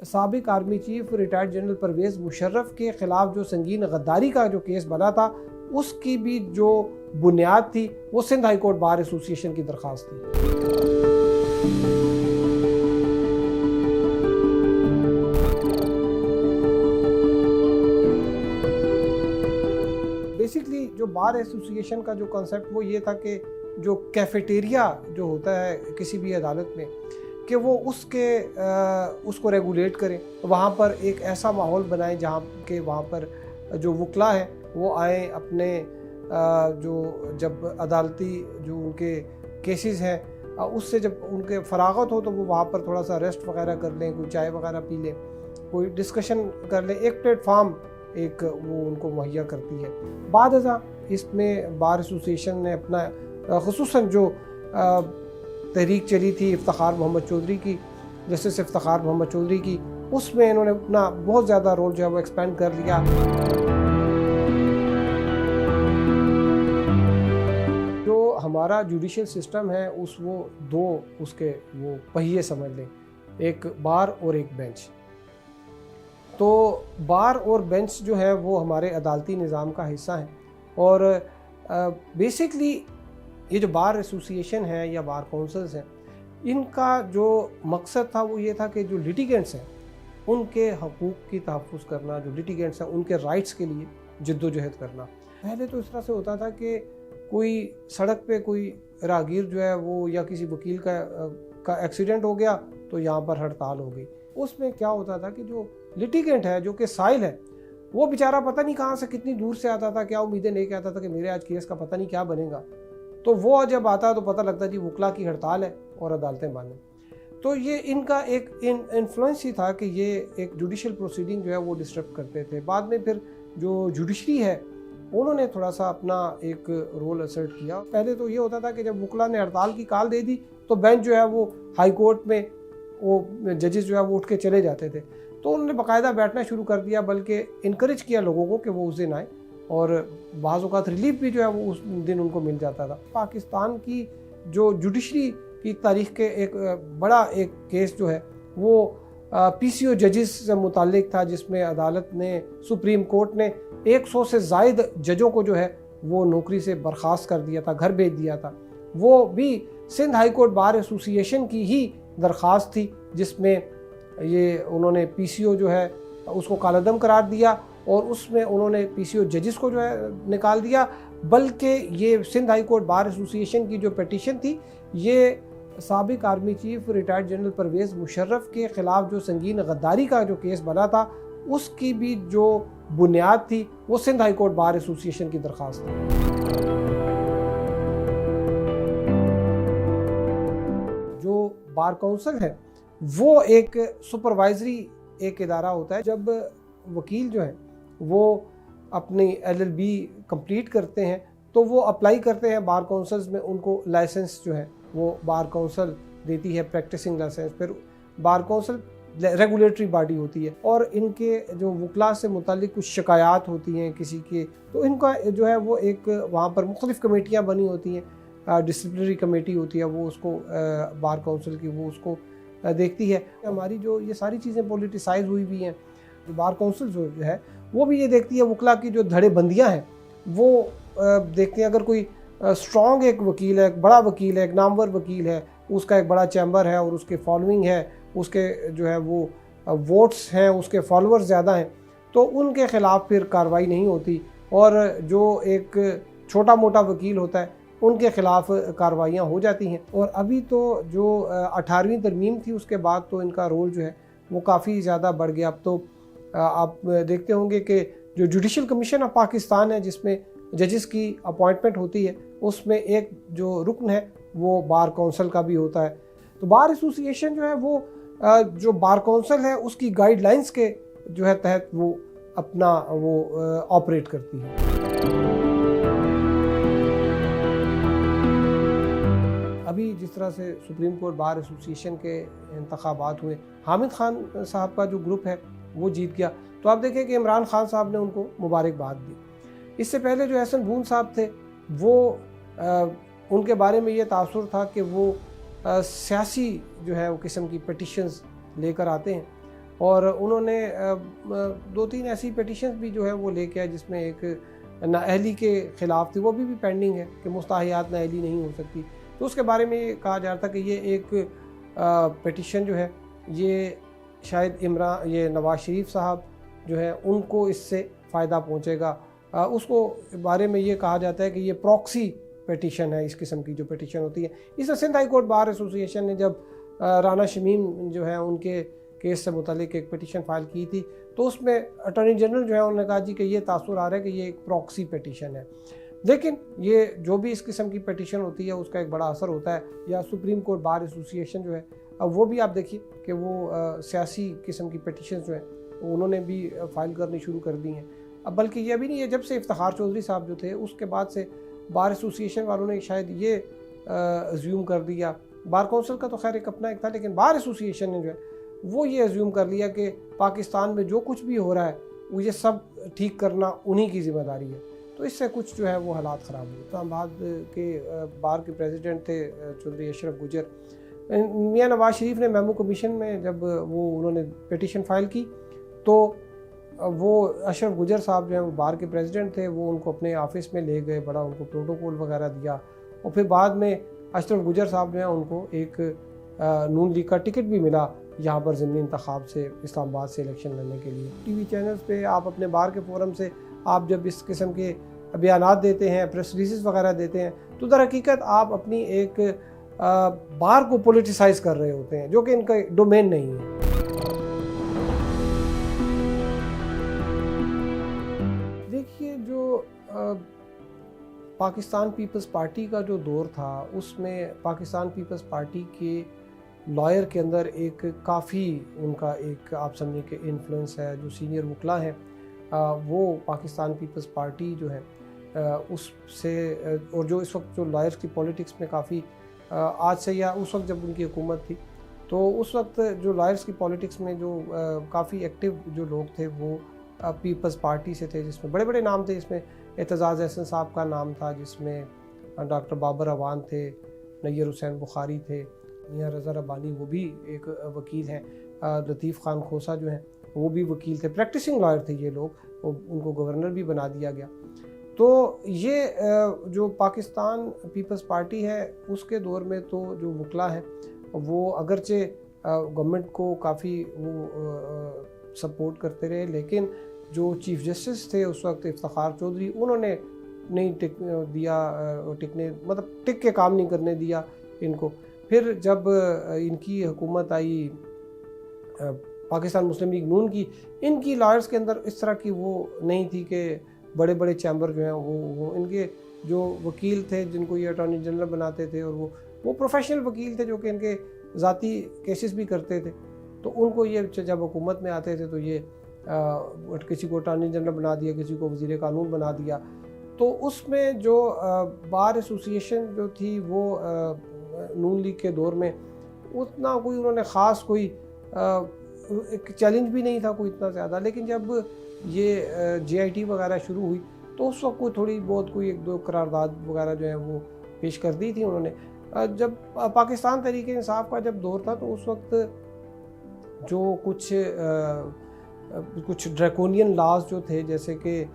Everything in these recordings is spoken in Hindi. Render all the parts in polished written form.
साबिक army chief retired general Pervez Musharraf के ख़िलाफ़ जो संगीन गद्दारी का जो केस बना था, उसकी भी जो बुनियाद थी वो Sindh high court bar association की दरख्वास्त थी। बेसिकली जो बार एसोसिएशन का जो कॉन्सेप्ट वो ये था कि जो कैफेटेरिया जो होता है किसी भी अदालत में, कि वो उसको रेगुलेट करें, वहाँ पर एक ऐसा माहौल बनाएं जहाँ के वहाँ पर जो वकला हैं वो आए अपने जो जब अदालती जो उनके केसेस हैं उससे जब उनके फरागत हो तो वो वहाँ पर थोड़ा सा रेस्ट वगैरह कर लें, कोई चाय वगैरह पी लें, कोई डिस्कशन कर लें। एक प्लेटफार्म एक वो उनको मुहैया करती है। बाद इसमें बार एसोसिएशन ने अपना खुसूसन जो तहरीक चली थी इफ्तिखार मोहम्मद चौधरी की, जस्टिस इफ्तिखार मोहम्मद चौधरी की, उसमें इन्होंने अपना बहुत ज़्यादा रोल जो है वो एक्सपेंड कर लिया। जो हमारा जुडिशल सिस्टम है वो दो उसके वो पहिए समझ लें, एक बार और एक बेंच। तो बार और बेंच जो है वो हमारे अदालती निज़ाम का हिस्सा है और बेसिकली ये जो बार एसोसिएशन है या बार काउंसिल्स हैं, इनका जो मकसद था वो ये था कि जो लिटिगेंट्स हैं उनके हकूक़ की तहफ़्फ़ुज़ करना, जो लिटिगेंट्स हैं उनके राइट्स के लिए जद्दोजहद करना। पहले तो इस तरह से होता था कि कोई सड़क पे कोई राहगीर जो है वो या किसी वकील का एक्सीडेंट हो गया तो यहाँ पर हड़ताल हो गई। उसमें क्या होता था कि जो लिटिगेंट है, जो कि साइल है, वो बेचारा पता नहीं कहाँ से कितनी दूर से आता था, क्या उम्मीदें लेके आता था कि मेरे आज केस का पता नहीं क्या बनेगा। तो वो जब आता तो पता लगता जी वकला की हड़ताल है और अदालतें बंद हैं। तो ये इनका एक इन्फ्लुएंस ही था कि ये एक जुडिशल प्रोसीडिंग जो है वो डिस्टर्ब करते थे। बाद में फिर जो जुडिशरी है उन्होंने थोड़ा सा अपना एक रोल असर्ट किया। पहले तो ये होता था कि जब वकला ने हड़ताल की कॉल दे दी तो बेंच जो है वो हाई कोर्ट में वो जजेस जो है वो उठ के चले जाते थे। तो उन्होंने बाकायदा बैठना शुरू कर दिया, बल्कि इनकरेज किया लोगों को कि वो उस दिन आए और बाज़ औक़ात रिलीफ भी जो है वो उस दिन उनको मिल जाता था। पाकिस्तान की जो जुडिशरी की तारीख़ के एक बड़ा एक केस जो है वो PCO जजेस से मुताल्लिक था, जिसमें अदालत ने, सुप्रीम कोर्ट ने 100 से ज़ायद जजों को जो है वो नौकरी से बर्खास्त कर दिया था, घर भेज दिया था। वो भी Sindh high court bar association की ही दरख्वास्त थी, जिसमें ये उन्होंने PCO जो है उसको कालादम करार दिया और उसमें उन्होंने PCO जजेस को जो है निकाल दिया। बल्कि ये Sindh high court bar association की जो पिटीशन थी, ये साबिक army chief retired general Pervez Musharraf के ख़िलाफ़ जो संगीन गद्दारी का जो केस बना था, उसकी भी जो बुनियाद थी वो Sindh high court bar association की दरख्वास्त थी। जो बार काउंसिल है वो एक सुपरवाइजरी एक इदारा होता है। जब वकील जो है वो अपनी LLB कंप्लीट करते हैं तो वो अप्लाई करते हैं बार काउंसिल्स में, उनको लाइसेंस जो है वो बार काउंसिल देती है, प्रैक्टिसिंग लाइसेंस। फिर बार काउंसिल रेगुलेटरी बॉडी होती है और इनके जो वकला से मुतालिक कुछ शिकायत होती हैं किसी के, तो इनका जो है वो एक वहाँ पर मुख्तलिफ़ कमेटियाँ बनी होती हैं। डिसिप्लिनरी कमेटी होती है वो उसको बार काउंसिल की वो उसको देखती है। हमारी जो ये सारी चीज़ें पॉलिटिसाइज हुई भी हैं। जो बार काउंसिल जो है वो भी ये देखती है वकला की जो धड़ेबंदियाँ हैं वो देखते हैं। अगर कोई स्ट्रॉन्ग एक वकील है, एक बड़ा वकील है, एक नामवर वकील है, उसका एक बड़ा चैम्बर है और उसके फॉलोइंग है, उसके जो है वो वोट्स हैं, उसके फॉलोअर्स ज़्यादा हैं, तो उनके ख़िलाफ़ फिर कार्रवाई नहीं होती। और जो एक छोटा मोटा वकील होता है उनके ख़िलाफ़ कार्रवाइयाँ हो जाती हैं। और अभी तो जो 18वीं तरमीम थी उसके बाद तो इनका रोल जो है वो काफ़ी ज़्यादा बढ़ गया। अब तो आप देखते होंगे कि जो जुडिशल कमीशन ऑफ पाकिस्तान है, जिसमें जजेस की अपॉइंटमेंट होती है, उसमें एक जो रुकन है वो बार काउंसिल का भी होता है। तो बार एसोसिएशन जो है वो जो बार काउंसिल है उसकी गाइडलाइंस के जो है तहत वो अपना वो ऑपरेट करती है। अभी जिस तरह से सुप्रीम कोर्ट बार एसोसिएशन के इंतखाबात हुए, हामिद खान साहब का जो ग्रुप है वो जीत गया, तो आप देखें कि इमरान खान साहब ने उनको मुबारकबाद दी। इससे पहले जो एहसन बून साहब थे वो उनके बारे में ये तासुर था कि वो सियासी जो है वो किस्म की पिटिशंस लेकर आते हैं, और उन्होंने दो तीन ऐसी पिटिशंस भी जो है वो लेके आए जिसमें एक नाअहली के ख़िलाफ़ थी, वो भी पेंडिंग है कि मुस्तहियात नाअहली नहीं हो सकती। तो उसके बारे में ये कहा जा रहा था कि ये एक पिटिशन जो है ये शायद ये नवाज शरीफ साहब जो है उनको इससे फ़ायदा पहुँचेगा। उसको बारे में ये कहा जाता है कि ये प्रॉक्सी पिटिशन है, इस किस्म की जो पिटिशन होती है। इसमें Sindh high court bar association ने जब राना शमीम जो है उनके केस से मुतालिक एक पिटिशन फाइल की थी, तो उसमें अटॉर्नी जनरल जो है उन्होंने कहा जी कि ये तासुर आ रहा है कि ये एक प्रॉक्सी पिटिशन है। लेकिन ये जो भी इस किस्म की पिटिशन होती है उसका एक बड़ा असर होता है। या सुप्रीम कोर्ट बार एसोसिएशन जो है, अब वो भी आप देखिए कि वो सियासी किस्म की पिटिशन जो है उन्होंने भी फाइल करनी शुरू कर दी हैं। अब बल्कि ये भी नहीं है, जब से इफ्तिखार चौधरी साहब जो थे उसके बाद से बार एसोसिएशन वालों ने शायद ये अज्यूम कर दिया, बार कौंसिल का तो खैर एक अपना एक था, लेकिन बार एसोसिएशन ने जो है वो ये अज्यूम कर लिया कि पाकिस्तान में जो कुछ भी हो रहा है वो ये सब ठीक करना उन्हीं की ज़िम्मेदारी है। तो इससे कुछ जो है वो हालात ख़राब हुए। इस्लामाबाद के बार के प्रेसिडेंट थे चौधरी अशरफ गुजर। मियां नवाज शरीफ ने मेमो कमीशन में जब वो उन्होंने पिटिशन फाइल की तो वो अशरफ गुजर साहब जो है वो बार के प्रेसिडेंट थे, वो उनको अपने ऑफिस में ले गए, बड़ा उनको प्रोटोकॉल वगैरह दिया। और फिर बाद में अशरफ गुजर साहब जो है उनको एक नून लीग का टिकट भी मिला यहाँ पर ज़िमनी इंतखाब से इस्लामाबाद से इलेक्शन लड़ने के लिए। टीवी चैनल्स पे आप अपने बार के फोरम से आप जब इस किस्म के बयानात देते हैं, प्रेस रिलीज़ वगैरह देते हैं, तो दर हकीकत आप अपनी एक बार को पॉलिटिसाइज कर रहे होते हैं, जो कि इनका डोमेन नहीं है। देखिए, जो पाकिस्तान पीपल्स पार्टी का जो दौर था उसमें पाकिस्तान पीपल्स पार्टी के लॉयर के अंदर एक काफ़ी उनका एक आप समझिए कि इन्फ्लुएंस है। जो सीनियर वकला हैं वो पाकिस्तान पीपल्स पार्टी जो है उससे, और जो इस वक्त जो लॉयर्स की पॉलिटिक्स में काफ़ी आज से या उस वक्त जब उनकी हुकूमत थी तो उस वक्त जो लॉयर्स की पॉलिटिक्स में जो काफ़ी एक्टिव जो लोग थे वो पीपल्स पार्टी से थे, जिसमें बड़े बड़े नाम थे। इसमें एतजाज़ एहसन साहब का नाम था, जिसमें डॉक्टर बाबर अवान थे, नैयर हुसैन बुखारी थे, मियां रज़ा रब्बानी वो भी एक वकील हैं, लतीफ़ खान खोसा जो हैं वो भी वकील थे, प्रैक्टिसिंग लॉयर थे ये लोग, उनको गवर्नर भी बना दिया गया। तो ये जो पाकिस्तान पीपल्स पार्टी है उसके दौर में तो जो वकला हैं वो अगरचे गवर्नमेंट को काफ़ी वो सपोर्ट करते रहे, लेकिन जो चीफ जस्टिस थे उस वक्त इफ्तिखार चौधरी, उन्होंने नहीं टिकने मतलब टिक के काम नहीं करने दिया इनको। फिर जब इनकी हुकूमत आई पाकिस्तान मुस्लिम लीग नून की, इनकी लॉयर्स के अंदर इस तरह की वो नहीं थी कि बड़े बड़े चैम्बर जो हैं वो इनके जो वकील थे जिनको ये अटॉर्नी जनरल बनाते थे, और वो प्रोफेशनल वकील थे जो कि इनके ज़ाती केसेस भी करते थे। तो उनको ये जब हुकूमत में आते थे तो ये किसी को अटॉर्नी जनरल बना दिया, किसी को वज़ीर कानून बना दिया। तो उसमें जो बार एसोसिएशन जो थी वो नून लीग के दौर में उतना कोई उन्होंने ख़ास कोई एक चैलेंज भी नहीं था कोई इतना ज़्यादा। लेकिन जब ये JIT वगैरह शुरू हुई तो उस वक्त कोई थोड़ी बहुत कोई एक दो करारदाद वगैरह जो है वो पेश कर दी थी उन्होंने। जब पाकिस्तान तहरीक इंसाफ का जब दौर था तो उस वक्त जो कुछ ड्रैकोनियन लॉज जो थे, जैसे कि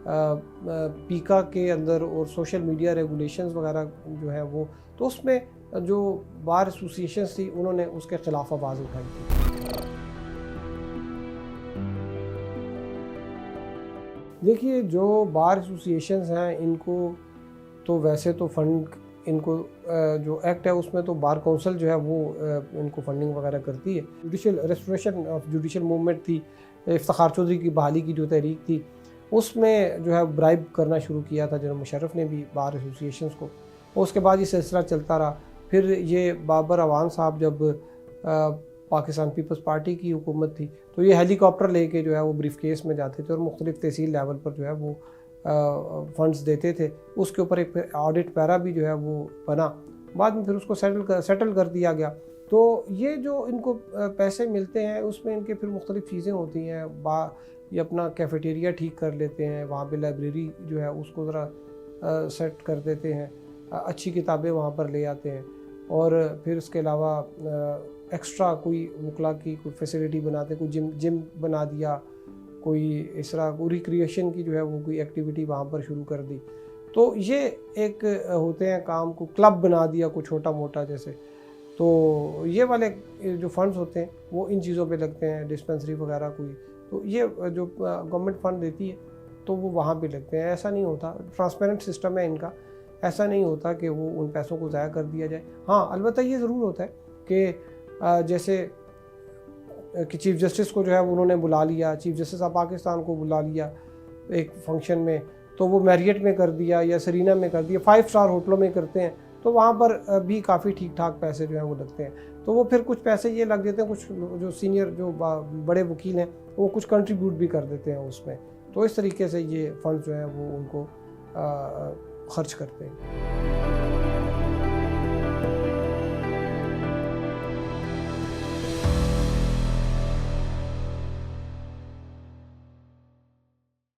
पीका के अंदर और सोशल मीडिया रेगुलेशंस वगैरह जो है वो, तो उसमें जो बार एसोसिएशंस थी उन्होंने उसके ख़िलाफ़ आवाज़ उठाई थी। देखिए, जो बार एसोसिएशंस हैं इनको तो वैसे तो फंड इनको जो एक्ट है उसमें तो बार काउंसिल जो है वो इनको फंडिंग वगैरह करती है। Judicial restoration of judicial movement थी, इफ्तिखार चौधरी की बहाली की जो तहरीक थी उसमें जो है ब्राइब करना शुरू किया था जनरल मुशर्रफ ने भी बार एसोसिएशंस को, और उसके बाद ये सिलसिला चलता रहा। फिर ये बाबर अवान साहब जब पाकिस्तान पीपल्स पार्टी की हुकूमत थी तो ये हेलीकॉप्टर लेके जो है वो ब्रीफ केस में जाते थे और मुख्तलिफ तहसील लेवल पर जो है वो फंड्स देते थे। उसके ऊपर एक ऑडिट पैरा भी जो है वो बना, बाद में फिर उसको सेटल कर दिया गया। तो ये जो इनको पैसे मिलते हैं उसमें इनके फिर मुख्तलिफ चीज़ें होती हैं। ये अपना कैफेटेरिया ठीक कर लेते हैं, वहाँ पे लाइब्रेरी जो है उसको ज़रा सेट कर देते हैं, अच्छी किताबें वहाँ पर ले आते हैं, और फिर उसके अलावा एक्स्ट्रा कोई वकला की कोई फैसिलिटी बनाते, कोई जिम बना दिया, कोई इस तरह कोई रिक्रिएशन की जो है वो कोई एक्टिविटी वहाँ पर शुरू कर दी। तो ये एक होते हैं काम को क्लब बना दिया कोई छोटा मोटा जैसे। तो ये वाले जो फंड्स होते हैं वो इन चीज़ों पे लगते हैं, डिस्पेंसरी वगैरह कोई। तो ये जो गवर्नमेंट फंड देती है तो वो वहाँ पे लगते हैं। ऐसा नहीं होता, ट्रांसपेरेंट सिस्टम है इनका, ऐसा नहीं होता कि वो उन पैसों को ज़ाया कर दिया जाए। हाँ, अलबत्ता ये ज़रूर होता है कि जैसे कि चीफ़ जस्टिस को जो है उन्होंने बुला लिया, चीफ़ जस्टिस ऑफ पाकिस्तान को बुला लिया एक फंक्शन में, तो वो मैरियट में कर दिया या सरीना में कर दिया, 5 स्टार होटलों में करते हैं, तो वहाँ पर भी काफ़ी ठीक ठाक पैसे जो हैं वो लगते हैं। तो वो फिर कुछ पैसे ये लग देते हैं, कुछ जो सीनियर जो बड़े वकील हैं वो कुछ कंट्रीब्यूट भी कर देते हैं उसमें। तो इस तरीके से ये फंड जो है वो उनको खर्च करते हैं।